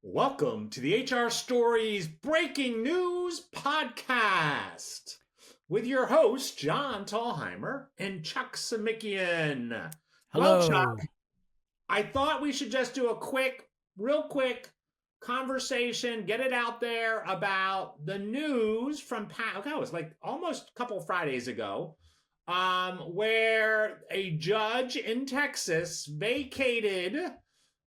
Welcome to the HR Stories Breaking News Podcast with your hosts, John Tallheimer and Chuck Samikian. Well, Chuck, Hello. I thought we should just do a real quick conversation, get it out there about the news from it was like almost a couple of Fridays ago, where a judge in Texas vacated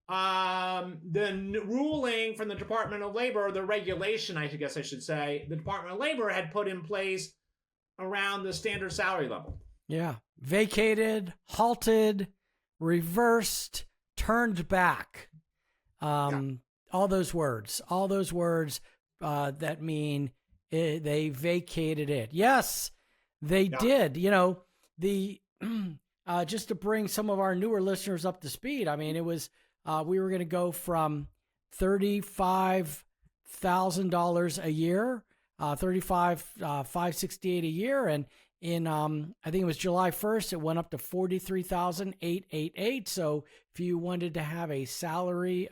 the ruling from the Department of Labor, the regulation, I guess I should say, the Department of Labor had put in place around the standard salary level. Yeah. Vacated, halted, reversed, turned back. All those words that mean they vacated it. Yes, they did. You know, just to bring some of our newer listeners up to speed. I mean, it was, we were going to go from $35,000 a year, $35,568 a year, and in I think it was July 1st, it went up to $43,888. So if you wanted to have a salary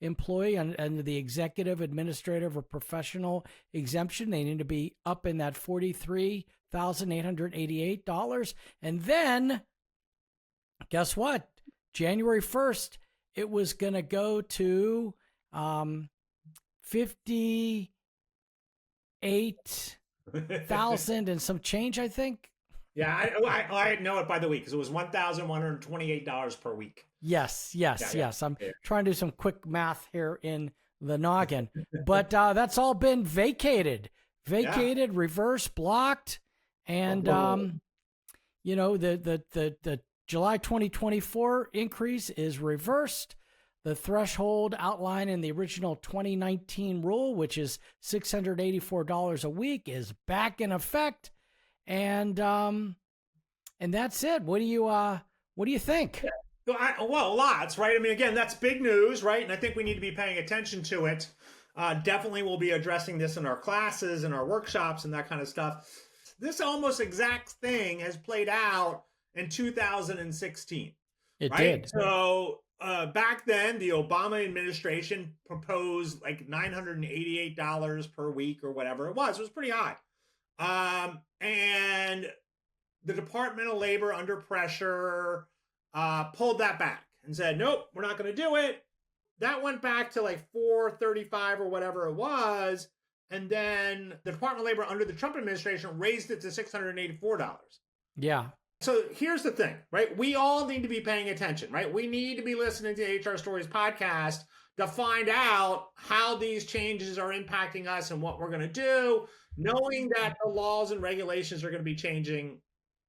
employee under the executive, administrative, or professional exemption, they need to be up in that $43,888. And then, guess what? January 1st, it was going to go to 58,000 and some change, I think. Yeah, I know it by the week because it was $1,128 per week. Yes. I'm trying to do some quick math here in the noggin, but that's all been vacated, reversed, blocked, and you know, the July 2024 increase is reversed. The threshold outlined in the original 2019 rule, which is $684 a week, is back in effect, and that's it. What do you think? Well, lots, right? I mean, again, that's big news, right? And I think we need to be paying attention to it. Definitely, we'll be addressing this in our classes and our workshops and that kind of stuff. This almost exact thing has played out in 2016. It right? did. So back then, the Obama administration proposed like $988 per week or whatever it was. It was pretty high. And the Department of Labor, under pressure, pulled that back and said, nope, we're not going to do it. That went back to like $435 or whatever it was. And then the Department of Labor under the Trump administration raised it to $684. Yeah. So here's the thing, right? We all need to be paying attention, right? We need to be listening to the HR Stories podcast to find out how these changes are impacting us and what we're going to do, knowing that the laws and regulations are going to be changing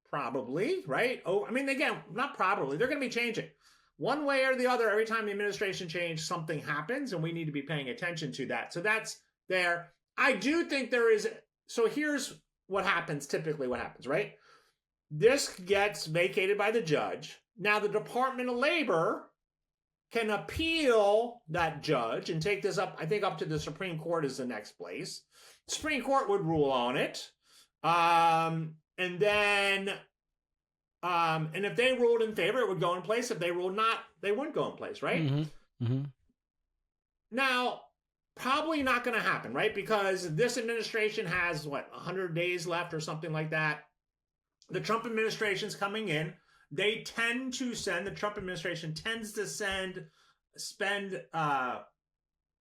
probably, right? Oh, I mean, again, not probably, they're going to be changing. One way or the other, every time the administration changes, something happens, and we need to be paying attention to that. So that's there. I do think there is, so here's what happens, typically what happens, right? This gets vacated by the judge. Now, the Department of Labor can appeal that judge and take this up, I think up to the Supreme Court is the next place. Supreme Court would rule on it. And then, and if they ruled in favor, it would go in place. If they ruled not, they wouldn't go in place, right? Mm-hmm. Mm-hmm. Now, probably not going to happen, right? Because this administration has, 100 days left or something like that. The Trump administration's coming in. The Trump administration tends to spend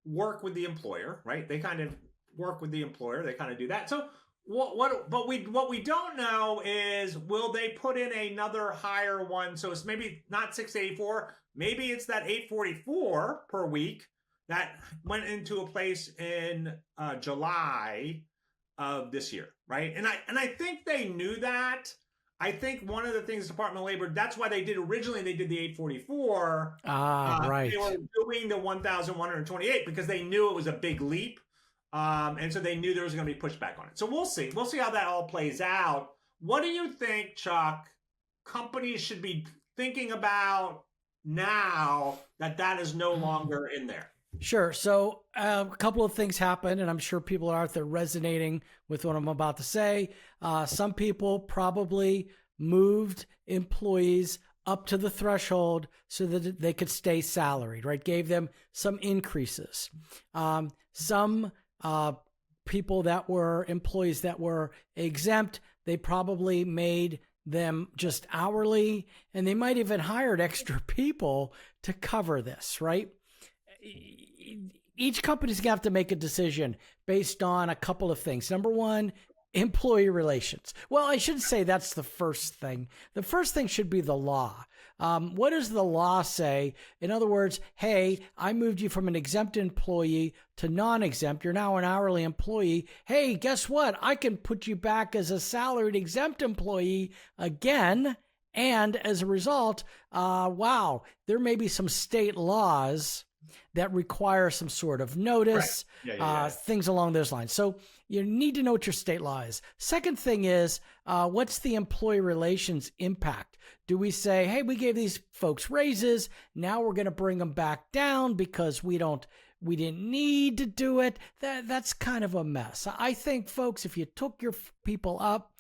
work with the employer, right? They kind of work with the employer. They kind of do that. So what we don't know is, will they put in another higher one? So it's maybe not 684. Maybe it's that 844 per week that went into a place in July of this year, right? And I think they knew that. I think one of the things Department of Labor, that's why they did originally, they did the 844. Right. They were doing the 1,128 because they knew it was a big leap. And so they knew there was going to be pushback on it. So we'll see. We'll see how that all plays out. What do you think, Chuck, companies should be thinking about now that is no longer in there? Sure. So a couple of things happened, and I'm sure people are out there resonating with what I'm about to say. Some people probably moved employees up to the threshold so that they could stay salaried, right? Gave them some increases. Some people that were employees that were exempt, they probably made them just hourly, and they might even hired extra people to cover this, right? Each company's gonna have to make a decision based on a couple of things. Number one, employee relations. Well, I shouldn't say that's the first thing. The first thing should be the law. What does the law say? In other words, hey, I moved you from an exempt employee to non-exempt. You're now an hourly employee. Hey, guess what? I can put you back as a salaried exempt employee again. And as a result, wow, there may be some state laws that require some sort of notice, right. Things along those lines. So you need to know what your state law is. Second thing is, what's the employee relations impact? Do we say, hey, we gave these folks raises, now we're going to bring them back down because we didn't need to do it? That's kind of a mess. I think, folks, if you took your people up,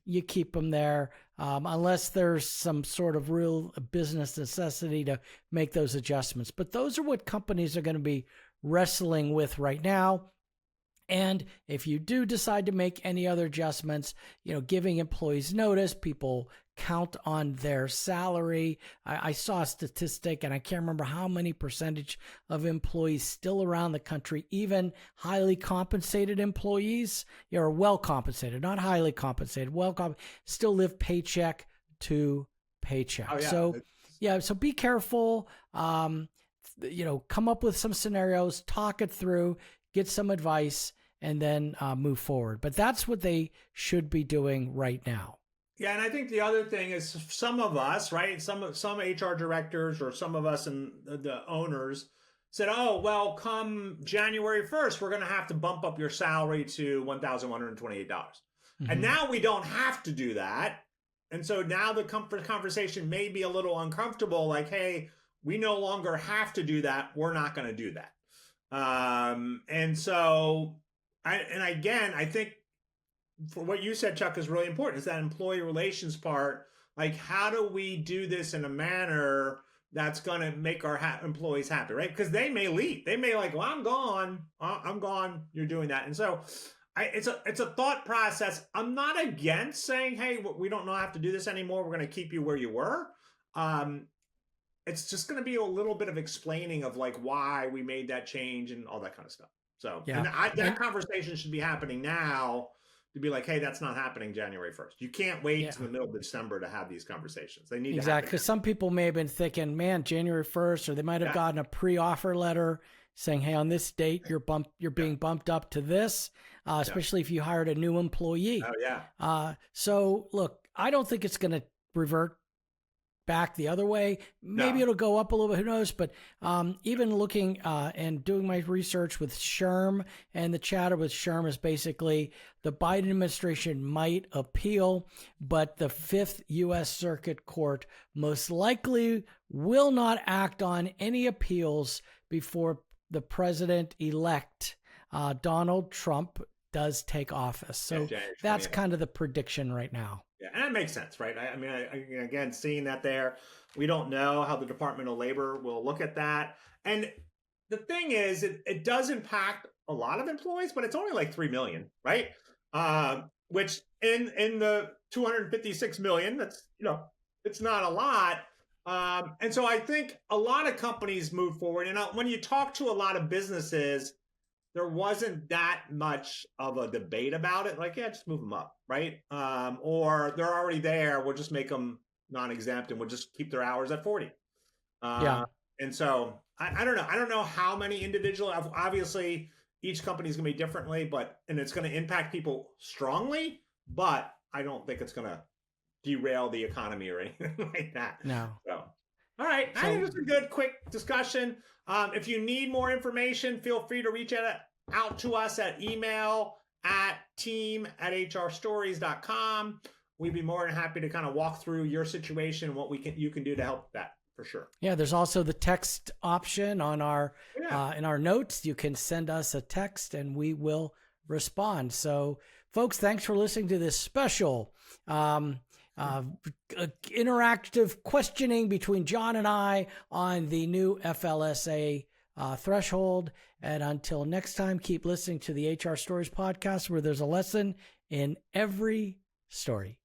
you keep them there, unless there's some sort of real business necessity to make those adjustments. But those are what companies are going to be wrestling with right now. And if you do decide to make any other adjustments, giving employees notice, people count on their salary. I saw a statistic, and I can't remember how many percentage of employees still around the country, even highly compensated employees, or well compensated, not highly compensated, still live paycheck to paycheck. Oh, yeah. So be careful. Come up with some scenarios, talk it through, get some advice, and then move forward. But that's what they should be doing right now. Yeah, and I think the other thing is some of us, right, some HR directors or some of us and the owners said, oh, well, come January 1st, we're going to have to bump up your salary to $1,128. Mm-hmm. And now we don't have to do that. And so now the conversation may be a little uncomfortable, like, hey, we no longer have to do that. We're not going to do that. And so, I think for what you said, Chuck, is really important, is that employee relations part. Like, how do we do this in a manner that's going to make our employees happy, right? Because they may leave. They may well, I'm gone. You're doing that. And so it's a thought process. I'm not against saying, hey, we don't have to do this anymore. We're going to keep you where you were. It's just going to be a little bit of explaining of why we made that change and all that kind of stuff. So that conversation should be happening now, to be like, hey, that's not happening January 1st. You can't wait to the middle of December to have these conversations. They need to happen. Because some people may have been thinking, man, January 1st, or they might have gotten a pre-offer letter saying, hey, on this date, you're being bumped up to this, especially if you hired a new employee. Oh, yeah. So, look, I don't think it's going to revert back the other way. Maybe it'll go up a little bit, who knows? But even looking and doing my research with SHRM, and the chatter with SHRM is basically the Biden administration might appeal, but the 5th U.S. Circuit Court most likely will not act on any appeals before the president-elect Donald Trump does take office. So that's kind of the prediction right now. Yeah, and that makes sense, right? I mean, again, seeing that there, we don't know how the Department of Labor will look at that. And the thing is, it does impact a lot of employees, but it's only like 3 million, right? Which in the 256 million, that's, it's not a lot. And so I think a lot of companies move forward. And when you talk to a lot of businesses, there wasn't that much of a debate about it. Like, just move them up, right? Or they're already there. We'll just make them non-exempt and we'll just keep their hours at 40. And so I don't know. I don't know how many individual, obviously each company is going to be differently, and it's going to impact people strongly, but I don't think it's going to derail the economy or anything like that. No. So, all right. I think it was a good, quick discussion. If you need more information, feel free to reach out to us at email at team@hrstories.com. We'd be more than happy to kind of walk through your situation and what you can do to help that, for sure. Yeah, there's also the text option on our in our notes. You can send us a text and we will respond. So, folks, thanks for listening to this special interactive questioning between John and I on the new FLSA threshold. And until next time, keep listening to the HR Stories podcast, where there's a lesson in every story.